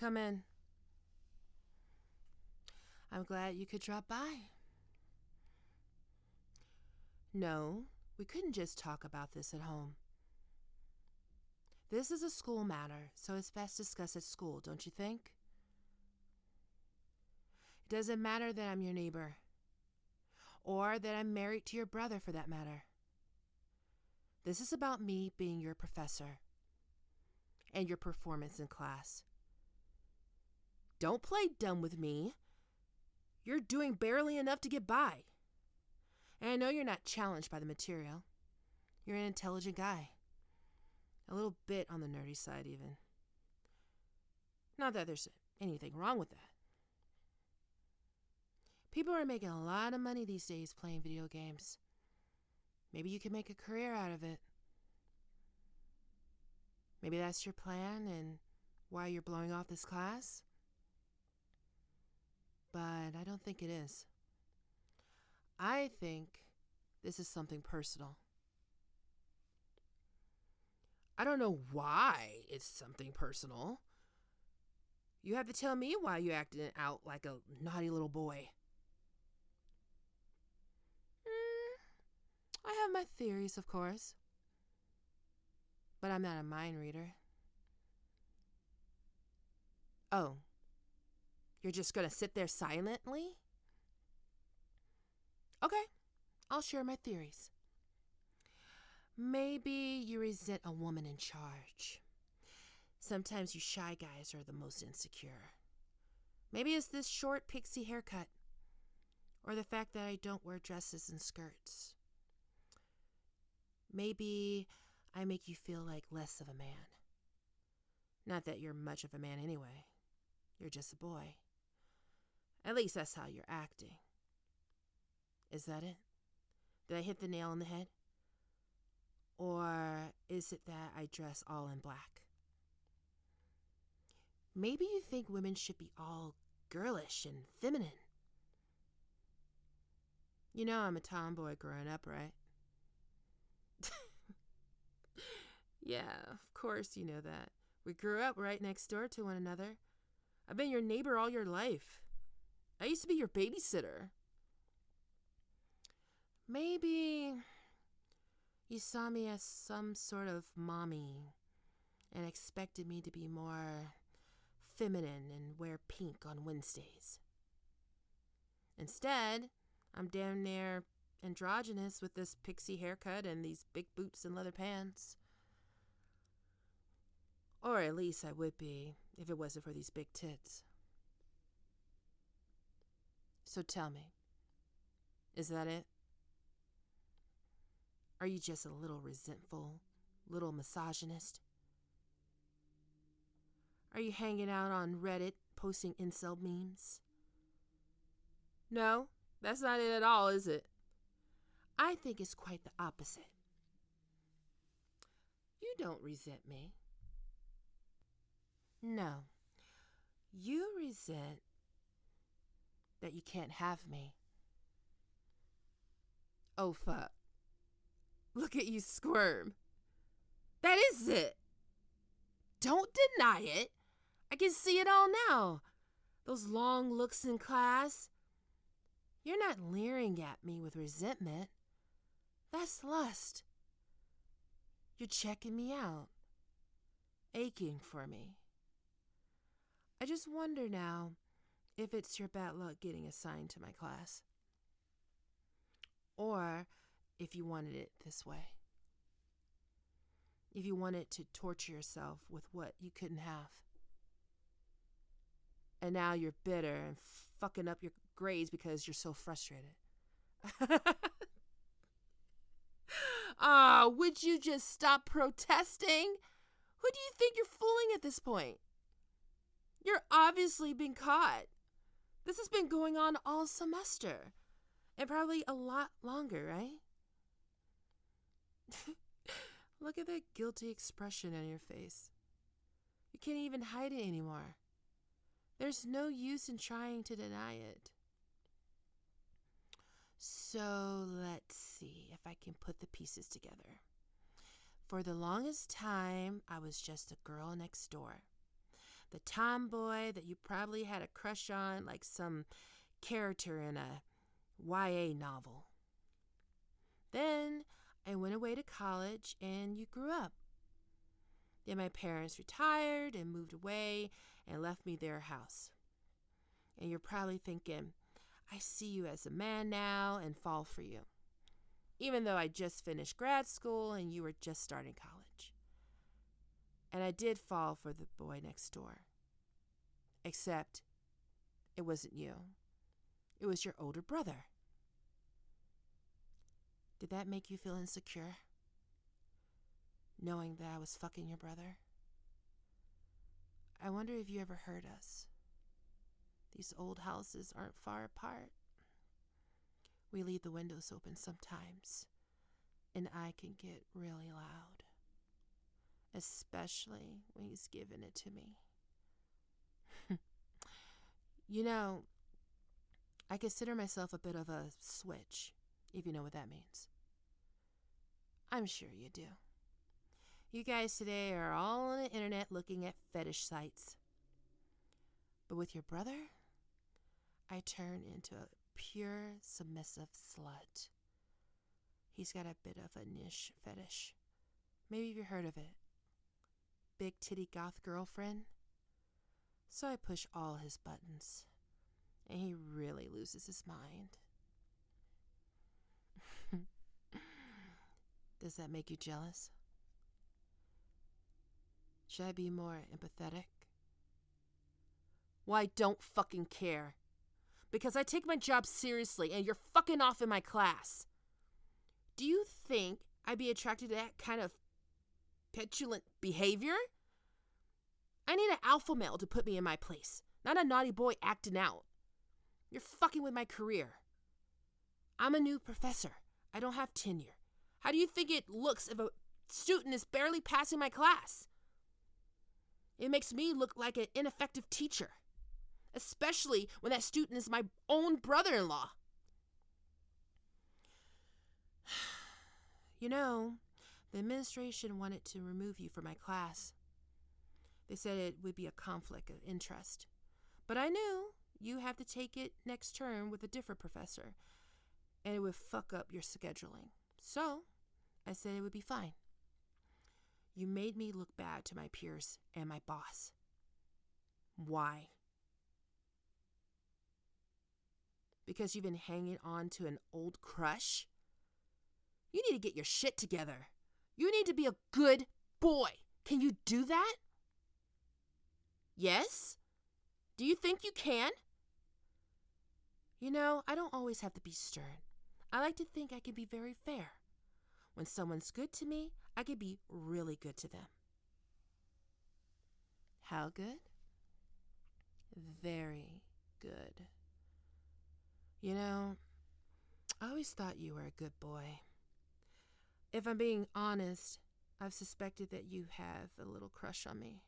come in. I'm glad you could drop by. No, we couldn't just talk about this at home. This is a school matter, so it's best discussed at school, don't you think? It doesn't matter that I'm your neighbor, or that I'm married to your brother for that matter. This is about me being your professor and your performance in class. Don't play dumb with me. You're doing barely enough to get by. And I know you're not challenged by the material. You're an intelligent guy. A little bit on the nerdy side, even. Not that there's anything wrong with that. People are making a lot of money these days playing video games. Maybe you can make a career out of it. Maybe that's your plan and why you're blowing off this class. But I don't think it is. I think this is something personal. I don't know why it's something personal. You have to tell me why you acted out like a naughty little boy. I have my theories, of course. But I'm not a mind reader. Oh, you're just going to sit there silently? Okay, I'll share my theories. Maybe you resent a woman in charge. Sometimes you shy guys are the most insecure. Maybe it's this short pixie haircut, or the fact that I don't wear dresses and skirts. Maybe I make you feel like less of a man. Not that you're much of a man anyway. You're just a boy. At least that's how you're acting. Is that it? Did I hit the nail on the head? Or is it that I dress all in black? Maybe you think women should be all girlish and feminine. You know I'm a tomboy growing up, right? Yeah, of course you know that. We grew up right next door to one another. I've been your neighbor all your life. I used to be your babysitter. Maybe you saw me as some sort of mommy and expected me to be more feminine and wear pink on Wednesdays. Instead, I'm damn near androgynous with this pixie haircut and these big boots and leather pants. Or at least I would be if it wasn't for these big tits. So tell me, is that it? Are you just a little resentful, little misogynist? Are you hanging out on Reddit posting incel memes? No, that's not it at all, is it? I think it's quite the opposite. You don't resent me. No, you resent that you can't have me. Oh, fuck. Look at you squirm. That is it. Don't deny it. I can see it all now. Those long looks in class. You're not leering at me with resentment. That's lust. You're checking me out. Aching for me. I just wonder now if it's your bad luck getting assigned to my class. Or if you wanted it this way. If you wanted to torture yourself with what you couldn't have. And now you're bitter and fucking up your grades because you're so frustrated. Would you just stop protesting? Who do you think you're fooling at this point? You're obviously being caught. This has been going on all semester. And probably a lot longer, right? Look at that guilty expression on your face. You can't even hide it anymore. There's no use in trying to deny it. So let's see if I can put the pieces together. For the longest time, I was just a girl next door. The tomboy that you probably had a crush on, like some character in a YA novel. Then I went away to college and you grew up. Then my parents retired and moved away and left me their house. And you're probably thinking, I see you as a man now and fall for you. Even though I just finished grad school and you were just starting college. And I did fall for the boy next door. Except it wasn't you. It was your older brother. Did that make you feel insecure? Knowing that I was fucking your brother? I wonder if you ever heard us. These old houses aren't far apart. We leave the windows open sometimes, and I can get really loud. Especially when he's giving it to me. You know, I consider myself a bit of a switch, if you know what that means. I'm sure you do. You guys today are all on the internet looking at fetish sites. But with your brother, I turn into a pure submissive slut. He's got a bit of a niche fetish. Maybe you've heard of it. Big titty goth girlfriend. So I push all his buttons, and he really loses his mind. Does that make you jealous? Should I be more empathetic? Well, I don't fucking care. Because I take my job seriously, and you're fucking off in my class. Do you think I'd be attracted to that kind of petulant behavior? I need an alpha male to put me in my place, not a naughty boy acting out. You're fucking with my career. I'm a new professor. I don't have tenure. How do you think it looks if a student is barely passing my class? It makes me look like an ineffective teacher, especially when that student is my own brother-in-law. You know, the administration wanted to remove you from my class. They said it would be a conflict of interest. But I knew you have to take it next term with a different professor, and it would fuck up your scheduling. So, I said it would be fine. You made me look bad to my peers and my boss. Why? Because you've been hanging on to an old crush? You need to get your shit together. You need to be a good boy. Can you do that? Yes? Do you think you can? You know, I don't always have to be stern. I like to think I can be very fair. When someone's good to me, I can be really good to them. How good? Very good. You know, I always thought you were a good boy. If I'm being honest, I've suspected that you have a little crush on me.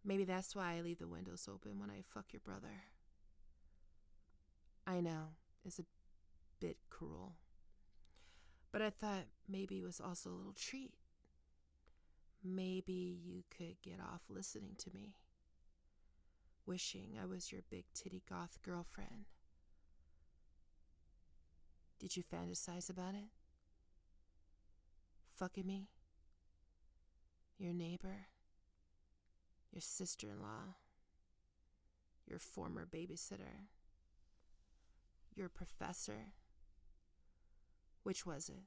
Maybe that's why I leave the windows open when I fuck your brother. I know, it's a bit cruel. But I thought maybe it was also a little treat. Maybe you could get off listening to me, wishing I was your big titty goth girlfriend. Did you fantasize about it? Fucking me? Your neighbor? Your sister-in-law? Your former babysitter? Your professor? Which was it?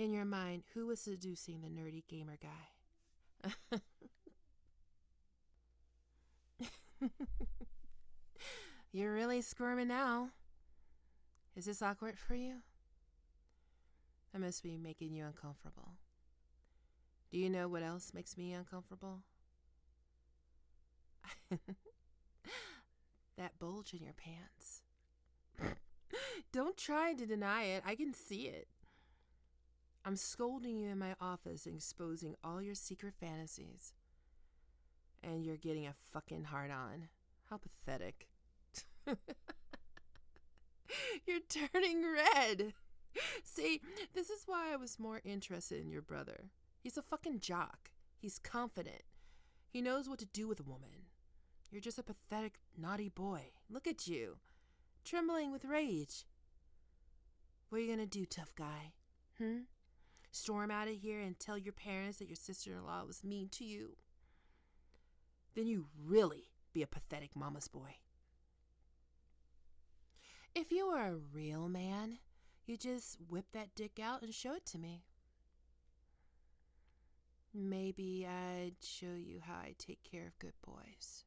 In your mind, who was seducing the nerdy gamer guy? You're really squirming now. Is this awkward for you? I must be making you uncomfortable. Do you know what else makes me uncomfortable? That bulge in your pants. Don't try to deny it. I can see it. I'm scolding you in my office and exposing all your secret fantasies. And you're getting a fucking hard-on. How pathetic. You're turning red. See, this is why I was more interested in your brother. He's a fucking jock. He's confident. He knows what to do with a woman. You're just a pathetic, naughty boy. Look at you, trembling with rage. What are you gonna do, tough guy? Storm out of here and tell your parents that your sister-in-law was mean to you? Then you really be a pathetic mama's boy. If you were a real man, you just whip that dick out and show it to me. Maybe I'd show you how I take care of good boys.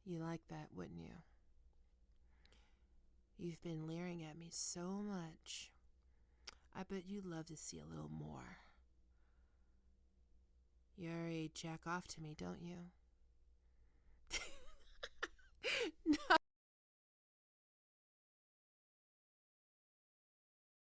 You like that, wouldn't you? You've been leering at me so much. I bet you'd love to see a little more. You already jack off to me, don't you?